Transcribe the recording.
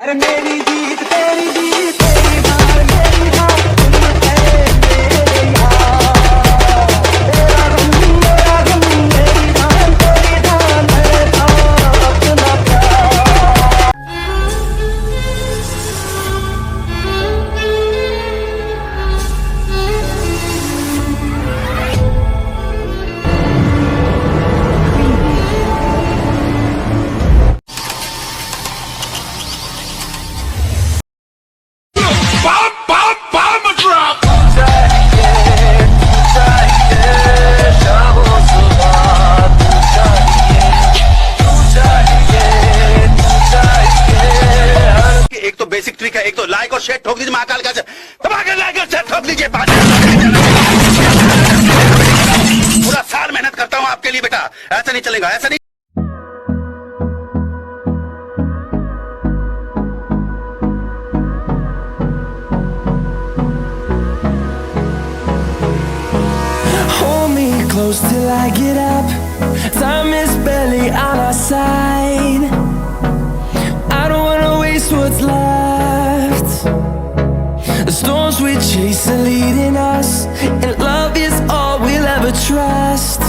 अरे मेरी जीत तेरी जीत तेरी हार मेरी हार तुम है मेरे यार तेरा गम मेरी धान मैं था अपना प्यार एक तो बेसिक ट्रिक है, एक तो लाइक और शेयर ठोक दीजिए महाकाल का दबाकर लाइक और शेयर ठोक दीजिए। पूरा साल मेहनत करता हूँ आपके लिए बेटा, ऐसा नहीं चलेगा, ऐसा नहीं। Hold me close till I get up. Time is barely on our side. I don't wanna waste what's left. The storms we chase are leading us, and love is all we'll ever trust.